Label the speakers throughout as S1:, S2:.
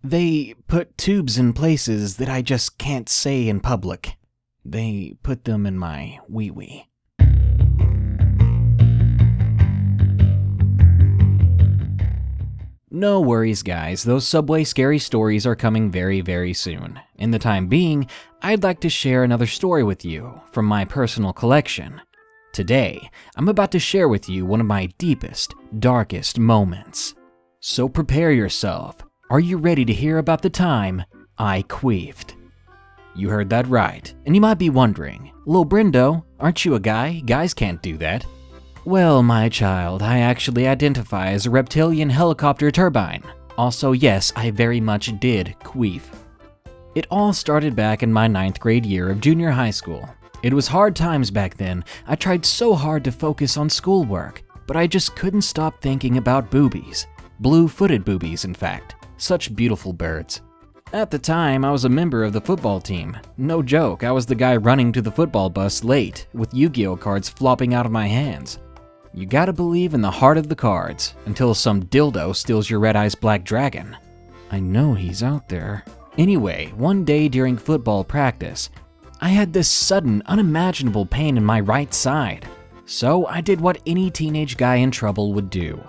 S1: They put tubes in places that I just can't say in public. They put them in my wee-wee. No worries, guys. Those Subway scary stories are coming very, very soon. In the time being, I'd like to share another story with you from my personal collection. Today, I'm about to share with you one of my deepest, darkest moments. So prepare yourself. Are you ready to hear about the time I queefed? You heard that right, and you might be wondering, Lil Brindo, aren't you a guy? Guys can't do that. Well, my child, I actually identify as a reptilian helicopter turbine. Also, yes, I very much did queef. It all started back in my 9th grade year of junior high school. It was hard times back then. I tried so hard to focus on schoolwork, but I just couldn't stop thinking about boobies. Blue-footed boobies, in fact. Such beautiful birds. At the time, I was a member of the football team. No joke, I was the guy running to the football bus late, with Yu-Gi-Oh cards flopping out of my hands. You gotta believe in the heart of the cards, until some dildo steals your red eyes black dragon. I know he's out there. Anyway, one day during football practice, I had this sudden, unimaginable pain in my right side. So I did what any teenage guy in trouble would do.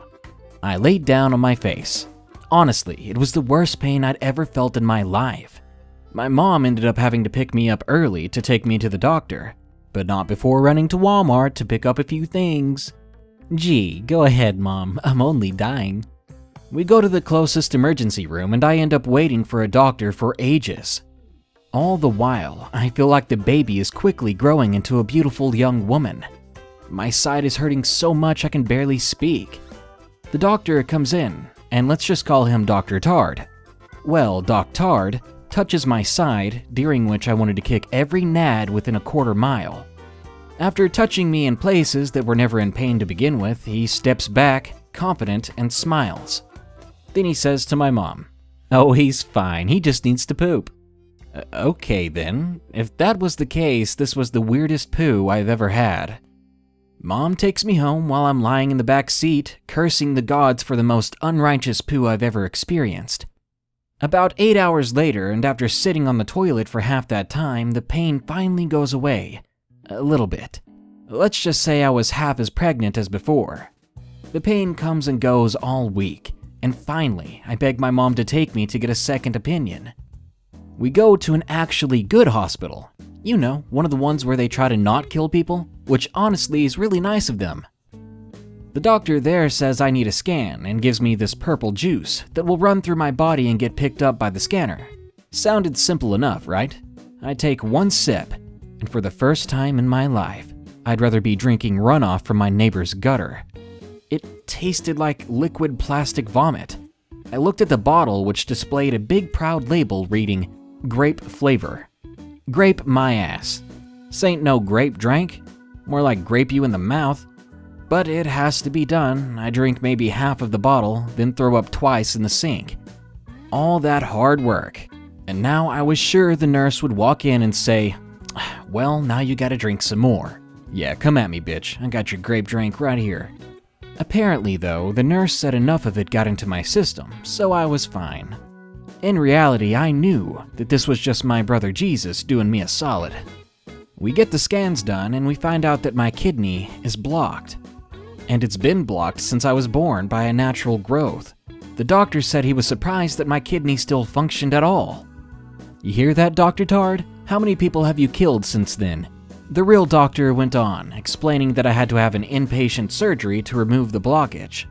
S1: I laid down on my face. Honestly, it was the worst pain I'd ever felt in my life. My mom ended up having to pick me up early to take me to the doctor, but not before running to Walmart to pick up a few things. Gee, go ahead, Mom, I'm only dying. We go to the closest emergency room and I end up waiting for a doctor for ages. All the while, I feel like the baby is quickly growing into a beautiful young woman. My side is hurting so much I can barely speak. The doctor comes in, and let's just call him Dr. Tard. Well, Doc Tard touches my side, during which I wanted to kick every nad within a quarter mile. After touching me in places that were never in pain to begin with, he steps back, confident, and smiles. Then he says to my mom, "Oh, he's fine, he just needs to poop." Okay then, if that was the case, this was the weirdest poo I've ever had. Mom takes me home while I'm lying in the back seat, cursing the gods for the most unrighteous poo I've ever experienced. About 8 hours later, and after sitting on the toilet for half that time, the pain finally goes away. A little bit. Let's just say I was half as pregnant as before. The pain comes and goes all week, and finally, I beg my mom to take me to get a second opinion. We go to an actually good hospital. You know, one of the ones where they try to not kill people, which honestly is really nice of them. The doctor there says I need a scan and gives me this purple juice that will run through my body and get picked up by the scanner. Sounded simple enough, right? I take one sip, and for the first time in my life, I'd rather be drinking runoff from my neighbor's gutter. It tasted like liquid plastic vomit. I looked at the bottle, which displayed a big proud label reading, "Grape flavor." Grape my ass. Sain't no grape drank, more like grape you in the mouth. But it has to be done. I drink maybe half of the bottle, then throw up twice in the sink. All that hard work, and now I was sure the nurse would walk in and say, "Well, now you gotta drink some more." Yeah, come at me, bitch. I got your grape drink right here. Apparently, though, the nurse said enough of it got into my system, so I was fine. In reality, I knew that this was just my brother Jesus doing me a solid. We get the scans done, and we find out that my kidney is blocked. And it's been blocked since I was born by a natural growth. The doctor said he was surprised that my kidney still functioned at all. You hear that, Dr. Tard? How many people have you killed since then? The real doctor went on, explaining that I had to have an inpatient surgery to remove the blockage.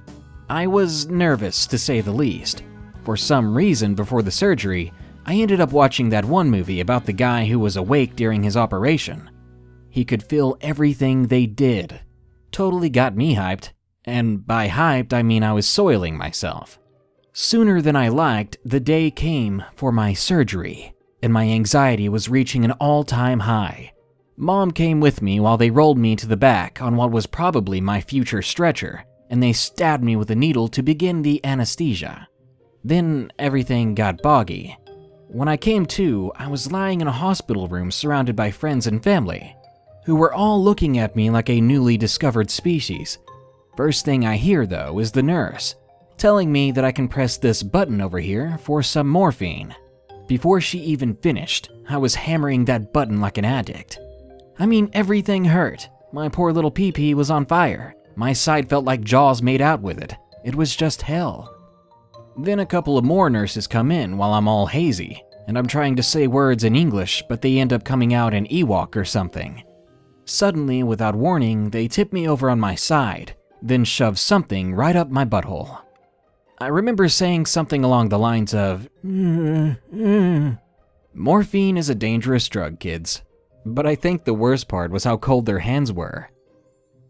S1: I was nervous, to say the least. For some reason before the surgery, I ended up watching that one movie about the guy who was awake during his operation. He could feel everything they did. Totally got me hyped. And by hyped, I mean I was soiling myself. Sooner than I liked, the day came for my surgery, and my anxiety was reaching an all-time high. Mom came with me while they rolled me to the back on what was probably my future stretcher, and they stabbed me with a needle to begin the anesthesia. Then everything got boggy. When I came to, I was lying in a hospital room surrounded by friends and family, who were all looking at me like a newly discovered species. First thing I hear, though, is the nurse. telling me that I can press this button over here for some morphine. Before she even finished, I was hammering that button like an addict. I mean, everything hurt. My poor little pee-pee was on fire. My side felt like Jaws made out with it. It was just hell. Then a couple of more nurses come in while I'm all hazy, and I'm trying to say words in English, but they end up coming out in Ewok or something. Suddenly, without warning, they tip me over on my side, then shove something right up my butthole. I remember saying something along the lines of, Morphine is a dangerous drug, kids. But I think the worst part was how cold their hands were.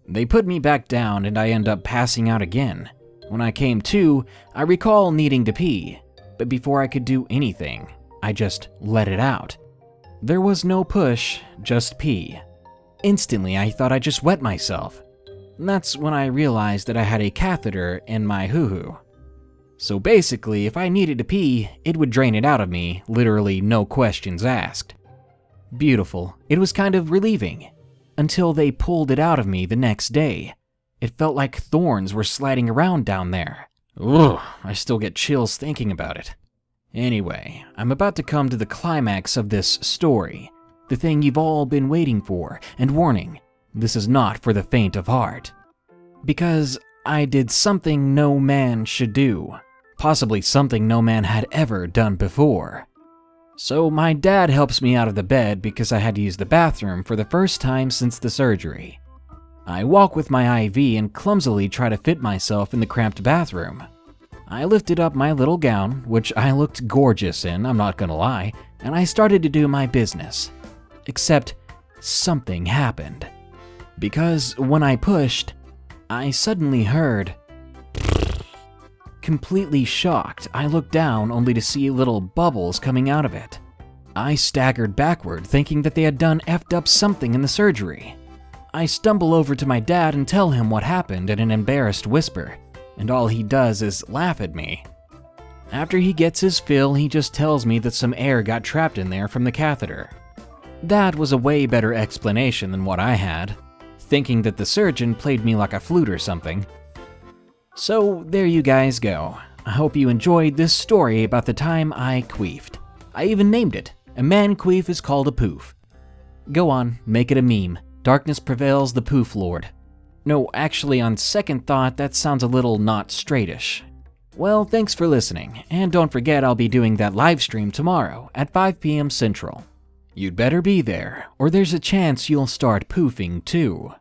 S1: They put me back down and I end up passing out again. When I came to, I recall needing to pee, but before I could do anything, I just let it out. There was no push, just pee. Instantly, I thought I just wet myself. That's when I realized that I had a catheter in my hoo-hoo. So basically, if I needed to pee, it would drain it out of me, literally no questions asked. Beautiful. It was kind of relieving. Until they pulled it out of me the next day. It felt like thorns were sliding around down there. Ugh, I still get chills thinking about it. Anyway, I'm about to come to the climax of this story. The thing you've all been waiting for, and warning, this is not for the faint of heart. Because I did something no man should do. Possibly something no man had ever done before. So my dad helps me out of the bed because I had to use the bathroom for the first time since the surgery. I walk with my IV and clumsily try to fit myself in the cramped bathroom. I lifted up my little gown, which I looked gorgeous in, I'm not gonna lie, and I started to do my business. Except something happened. Because when I pushed, I suddenly heard. Completely shocked, I looked down only to see little bubbles coming out of it. I staggered backward, thinking that they had done effed up something in the surgery. I stumble over to my dad and tell him what happened in an embarrassed whisper, and all he does is laugh at me. After he gets his fill, he just tells me that some air got trapped in there from the catheter. That was a way better explanation than what I had, thinking that the surgeon played me like a flute or something. So there you guys go. I hope you enjoyed this story about the time I queefed. I even named it. A man queef is called a poof. Go on, make it a meme. Darkness prevails, the poof lord. No, actually, on second thought, that sounds a little not straightish. Well, thanks for listening, and don't forget I'll be doing that live stream tomorrow at 5 p.m. Central. You'd better be there, or there's a chance you'll start poofing too.